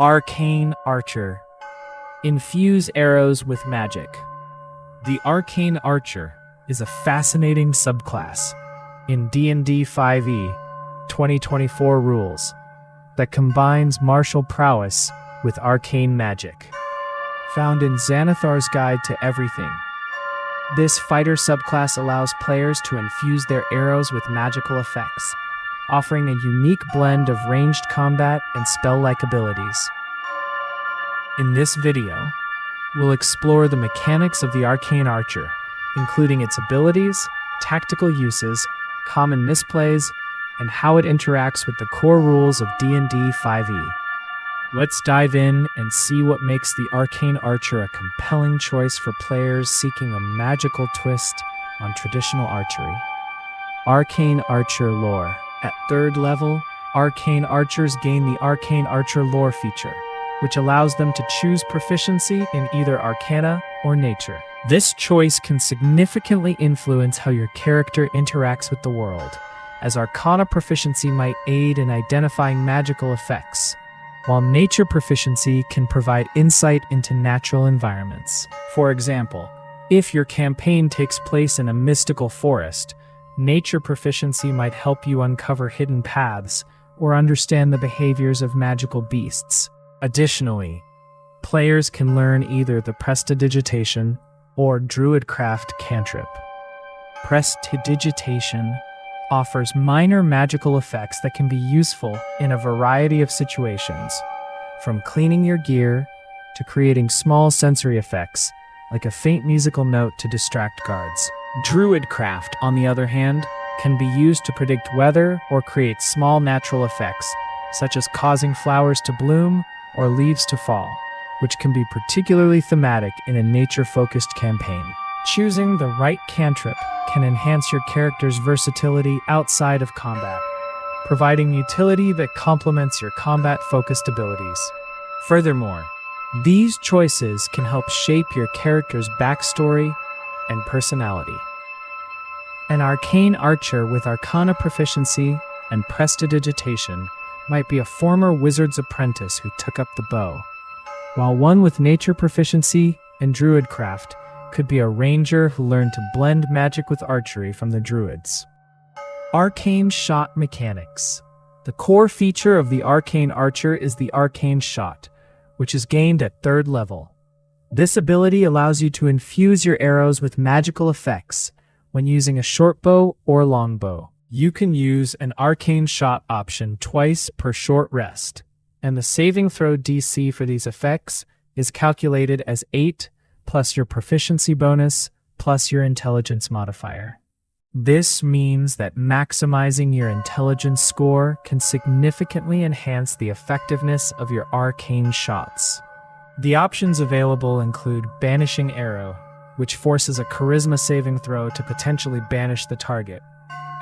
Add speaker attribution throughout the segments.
Speaker 1: Arcane Archer. Infuse arrows with magic. The Arcane Archer is a fascinating subclass in D&D 5e 2024 rules that combines martial prowess with arcane magic. Found in Xanathar's Guide to Everything, this fighter subclass allows players to infuse their arrows with magical effects, offering a unique blend of ranged combat and spell-like abilities. In this video, we'll explore the mechanics of the Arcane Archer, including its abilities, tactical uses, common misplays, and how it interacts with the core rules of D&D 5e. Let's dive in and see what makes the Arcane Archer a compelling choice for players seeking a magical twist on traditional archery. Arcane Archer Lore. At 3rd level, Arcane Archers gain the Arcane Archer Lore feature, which allows them to choose proficiency in either Arcana or Nature. This choice can significantly influence how your character interacts with the world, as Arcana proficiency might aid in identifying magical effects, while Nature proficiency can provide insight into natural environments. For example, if your campaign takes place in a mystical forest, Nature proficiency might help you uncover hidden paths or understand the behaviors of magical beasts. Additionally, players can learn either the Prestidigitation or Druidcraft cantrip. Prestidigitation offers minor magical effects that can be useful in a variety of situations, from cleaning your gear to creating small sensory effects, like a faint musical note to distract guards. Druidcraft, on the other hand, can be used to predict weather or create small natural effects, such as causing flowers to bloom or leaves to fall, which can be particularly thematic in a nature-focused campaign. Choosing the right cantrip can enhance your character's versatility outside of combat, providing utility that complements your combat-focused abilities. Furthermore, these choices can help shape your character's backstory and personality. An Arcane Archer with Arcana proficiency and Prestidigitation might be a former wizard's apprentice who took up the bow, while one with Nature proficiency and Druidcraft could be a ranger who learned to blend magic with archery from the Druids. Arcane Shot mechanics. The core feature of the Arcane Archer is the Arcane Shot, which is gained at 3rd level. This ability allows you to infuse your arrows with magical effects when using a short bow or long bow. You can use an Arcane Shot option twice per short rest, and the saving throw DC for these effects is calculated as 8 plus your proficiency bonus plus your intelligence modifier. This means that maximizing your intelligence score can significantly enhance the effectiveness of your arcane shots. The options available include Banishing Arrow, which forces a charisma saving throw to potentially banish the target,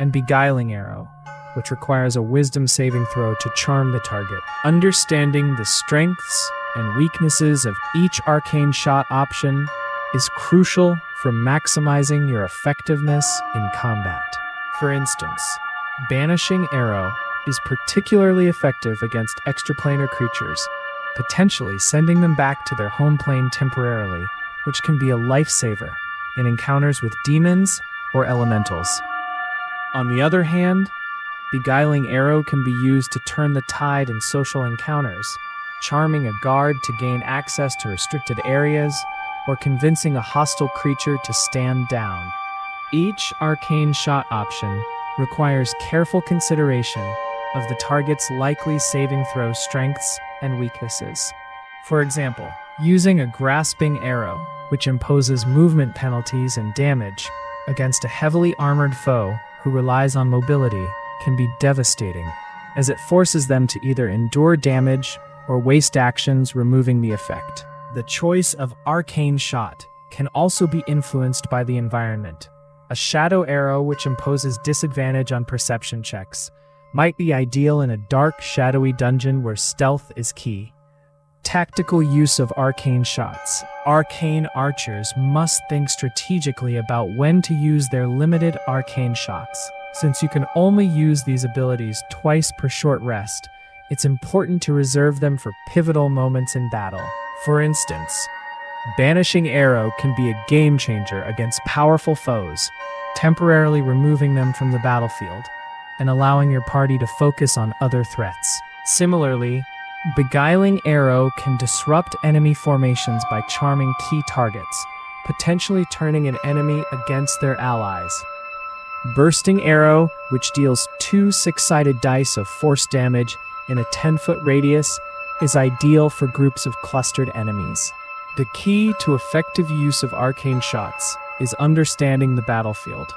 Speaker 1: and Beguiling Arrow, which requires a wisdom saving throw to charm the target. Understanding the strengths and weaknesses of each arcane shot option is crucial for maximizing your effectiveness in combat. For instance, Banishing Arrow is particularly effective against extraplanar creatures, potentially sending them back to their home plane temporarily, which can be a lifesaver in encounters with demons or elementals. On the other hand, Beguiling Arrow can be used to turn the tide in social encounters, charming a guard to gain access to restricted areas, or convincing a hostile creature to stand down. Each arcane shot option requires careful consideration of the target's likely saving throw strengths and weaknesses. For example, using a Grasping Arrow, which imposes movement penalties and damage against a heavily armored foe who relies on mobility, can be devastating, as it forces them to either endure damage or waste actions removing the effect. The choice of Arcane Shot can also be influenced by the environment. A Shadow Arrow, which imposes disadvantage on perception checks, might be ideal in a dark, shadowy dungeon where stealth is key. Tactical use of Arcane Shots. Arcane Archers must think strategically about when to use their limited Arcane Shots. Since you can only use these abilities twice per short rest, it's important to reserve them for pivotal moments in battle. For instance, banishing arrow can be a game changer against powerful foes, temporarily removing them from the battlefield and allowing your party to focus on other threats. Similarly, beguiling arrow can disrupt enemy formations by charming key targets, potentially turning an enemy against their allies. Bursting arrow, which deals 2 six-sided dice of force damage in a 10-foot radius, is ideal for groups of clustered enemies. The key to effective use of arcane shots is understanding the battlefield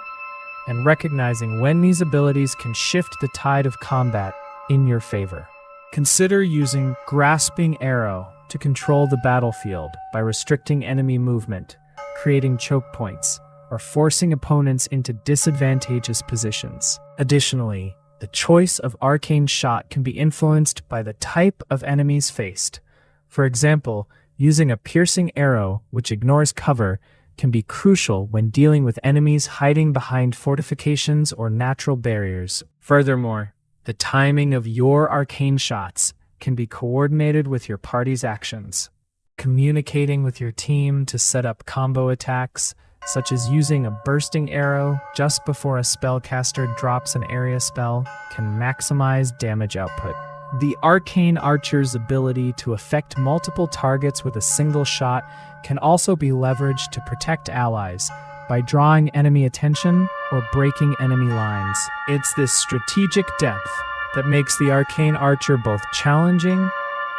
Speaker 1: and recognizing when these abilities can shift the tide of combat in your favor. Consider using Grasping Arrow to control the battlefield by restricting enemy movement, creating choke points, or forcing opponents into disadvantageous positions. Additionally, the choice of Arcane Shot can be influenced by the type of enemies faced. For example, using a piercing arrow, which ignores cover, can be crucial when dealing with enemies hiding behind fortifications or natural barriers. Furthermore, the timing of your arcane shots can be coordinated with your party's actions. Communicating with your team to set up combo attacks, such as using a bursting arrow just before a spellcaster drops an area spell, can maximize damage output. The Arcane Archer's ability to affect multiple targets with a single shot can also be leveraged to protect allies by drawing enemy attention or breaking enemy lines. It's this strategic depth that makes the Arcane Archer both challenging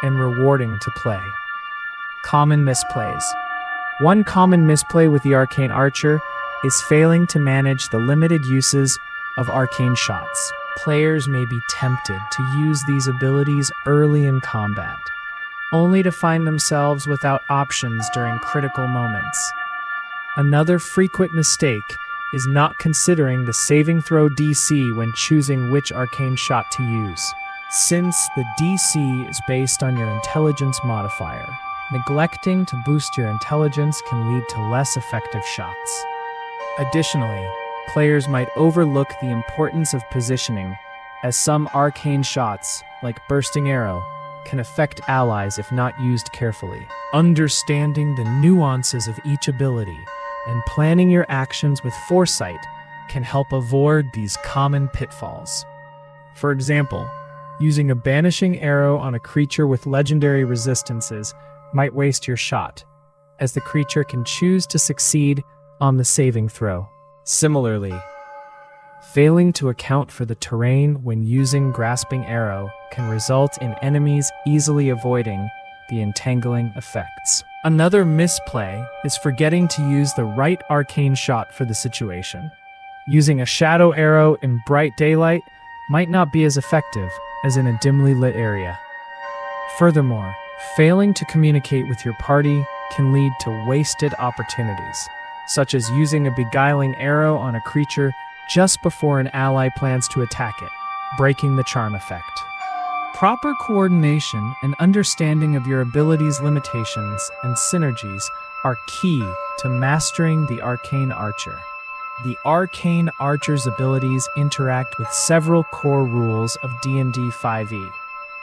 Speaker 1: and rewarding to play. Common misplays. One common misplay with the Arcane Archer is failing to manage the limited uses of arcane shots. Players may be tempted to use these abilities early in combat, only to find themselves without options during critical moments. Another frequent mistake is not considering the saving throw DC when choosing which arcane shot to use. Since the DC is based on your intelligence modifier, neglecting to boost your intelligence can lead to less effective shots. Additionally, players might overlook the importance of positioning, as some arcane shots, like Bursting Arrow, can affect allies if not used carefully. Understanding the nuances of each ability and planning your actions with foresight can help avoid these common pitfalls. For example, using a banishing arrow on a creature with legendary resistances might waste your shot, as the creature can choose to succeed on the saving throw. Similarly, failing to account for the terrain when using Grasping Arrow can result in enemies easily avoiding the entangling effects. Another misplay is forgetting to use the right arcane shot for the situation. Using a shadow arrow in bright daylight might not be as effective as in a dimly lit area. Furthermore, failing to communicate with your party can lead to wasted opportunities, such as using a beguiling arrow on a creature just before an ally plans to attack it, breaking the charm effect. Proper coordination and understanding of your abilities' limitations and synergies are key to mastering the Arcane Archer. The Arcane Archer's abilities interact with several core rules of D&D 5e,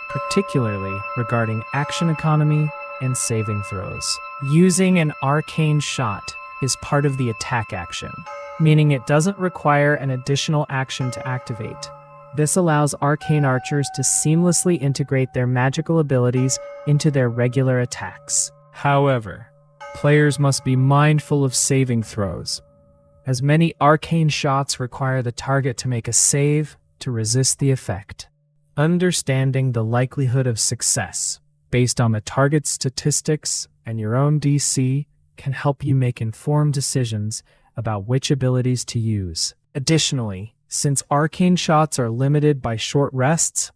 Speaker 1: particularly regarding action economy and saving throws. Using an arcane shot is part of the attack action, meaning it doesn't require an additional action to activate. This allows arcane archers to seamlessly integrate their magical abilities into their regular attacks. However, players must be mindful of saving throws, as many arcane shots require the target to make a save to resist the effect. Understanding the likelihood of success based on the target's statistics and your own DC can help you make informed decisions about which abilities to use. Additionally, since arcane shots are limited by short rests,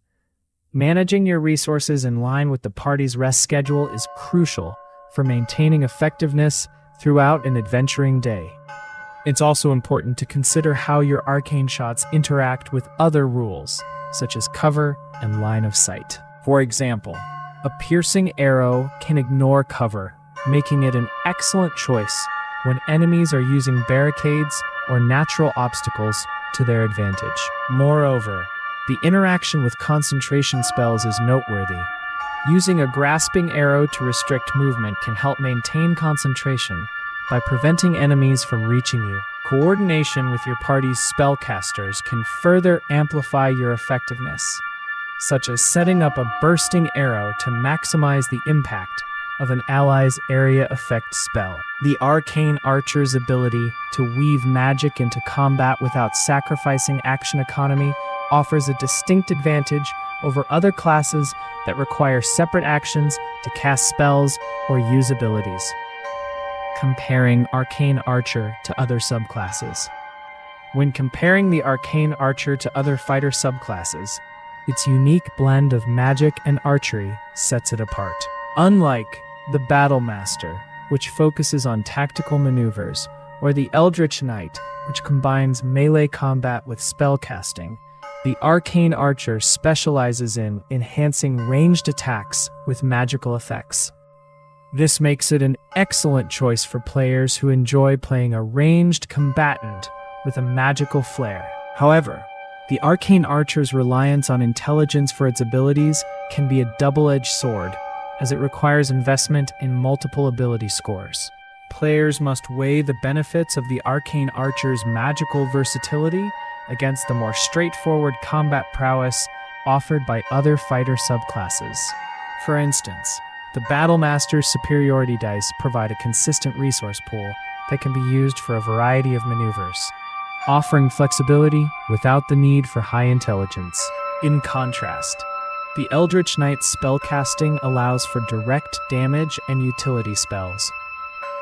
Speaker 1: managing your resources in line with the party's rest schedule is crucial for maintaining effectiveness throughout an adventuring day. It's also important to consider how your arcane shots interact with other rules, such as cover and line of sight. For example, a piercing arrow can ignore cover, making it an excellent choice when enemies are using barricades or natural obstacles to their advantage. Moreover, The interaction with concentration spells is noteworthy. Using a grasping arrow to restrict movement can help maintain concentration by preventing enemies from reaching you. Coordination with your party's spellcasters can further amplify your effectiveness, such as setting up a bursting arrow to maximize the impact of an ally's area effect spell. The Arcane Archer's ability to weave magic into combat without sacrificing action economy offers a distinct advantage over other classes that require separate actions to cast spells or use abilities. Comparing Arcane Archer to other subclasses. When comparing the Arcane Archer to other fighter subclasses, its unique blend of magic and archery sets it apart. Unlike the Battle Master, which focuses on tactical maneuvers, or the Eldritch Knight, which combines melee combat with spellcasting, the Arcane Archer specializes in enhancing ranged attacks with magical effects. This makes it an excellent choice for players who enjoy playing a ranged combatant with a magical flair. However, the Arcane Archer's reliance on intelligence for its abilities can be a double-edged sword, as it requires investment in multiple ability scores. Players must weigh the benefits of the Arcane Archer's magical versatility against the more straightforward combat prowess offered by other fighter subclasses. For instance, the Battle Master's superiority dice provide a consistent resource pool that can be used for a variety of maneuvers, offering flexibility without the need for high intelligence. In contrast, the Eldritch Knight's spellcasting allows for direct damage and utility spells,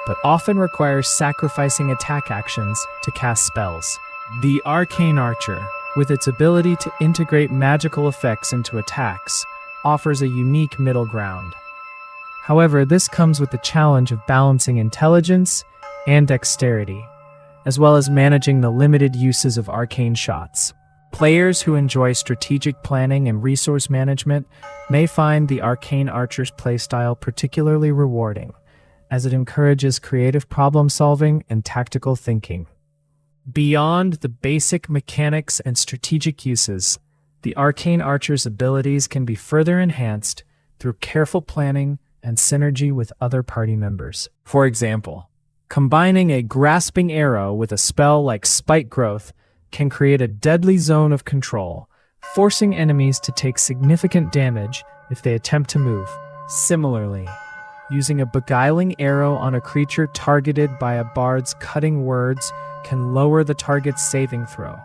Speaker 1: but often requires sacrificing attack actions to cast spells. The Arcane Archer, with its ability to integrate magical effects into attacks, offers a unique middle ground. However, this comes with the challenge of balancing intelligence and dexterity, as well as managing the limited uses of arcane shots. Players who enjoy strategic planning and resource management may find the Arcane Archer's playstyle particularly rewarding, as it encourages creative problem-solving and tactical thinking. Beyond the basic mechanics and strategic uses, the Arcane Archer's abilities can be further enhanced through careful planning and synergy with other party members. For example, combining a grasping arrow with a spell like Spike Growth can create a deadly zone of control, forcing enemies to take significant damage if they attempt to move. Similarly, using a beguiling arrow on a creature targeted by a bard's cutting words can lower the target's saving throw,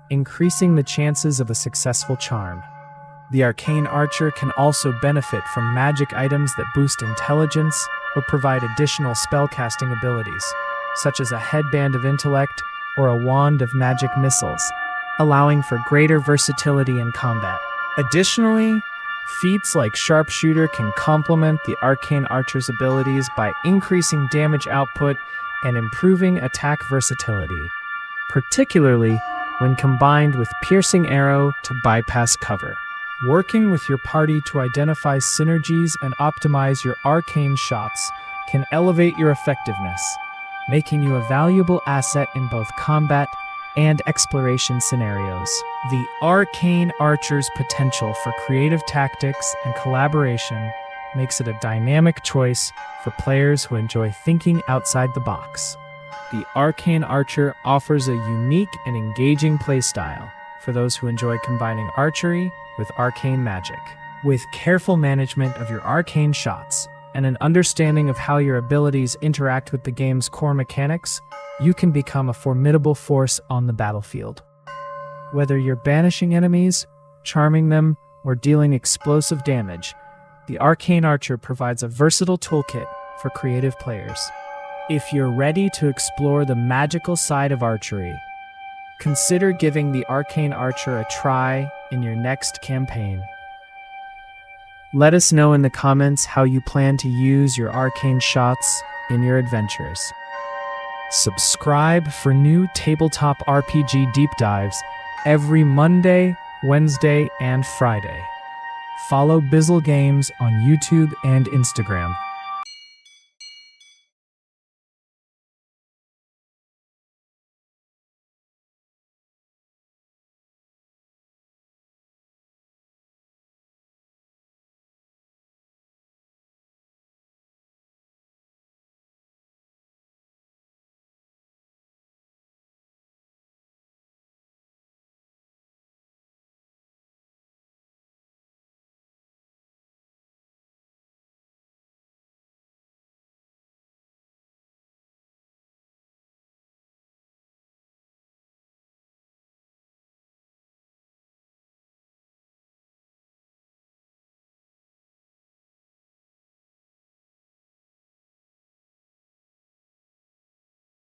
Speaker 1: increasing the chances of a successful charm. The Arcane Archer can also benefit from magic items that boost intelligence or provide additional spellcasting abilities, such as a headband of intellect or a wand of magic missiles, allowing for greater versatility in combat. Additionally, feats like Sharpshooter can complement the Arcane Archer's abilities by increasing damage output and improving attack versatility, particularly when combined with Piercing Arrow to bypass cover. Working with your party to identify synergies and optimize your arcane shots can elevate your effectiveness, making you a valuable asset in both combat and exploration scenarios. The Arcane Archer's potential for creative tactics and collaboration makes it a dynamic choice for players who enjoy thinking outside the box. The Arcane Archer offers a unique and engaging playstyle for those who enjoy combining archery with arcane magic. With careful management of your arcane shots and an understanding of how your abilities interact with the game's core mechanics, you can become a formidable force on the battlefield. Whether you're banishing enemies, charming them, or dealing explosive damage, the Arcane Archer provides a versatile toolkit for creative players. If you're ready to explore the magical side of archery, consider giving the Arcane Archer a try in your next campaign. Let us know in the comments how you plan to use your arcane shots in your adventures. Subscribe for new tabletop RPG deep dives every Monday, Wednesday, and Friday. Follow Bizzle Games on YouTube and Instagram.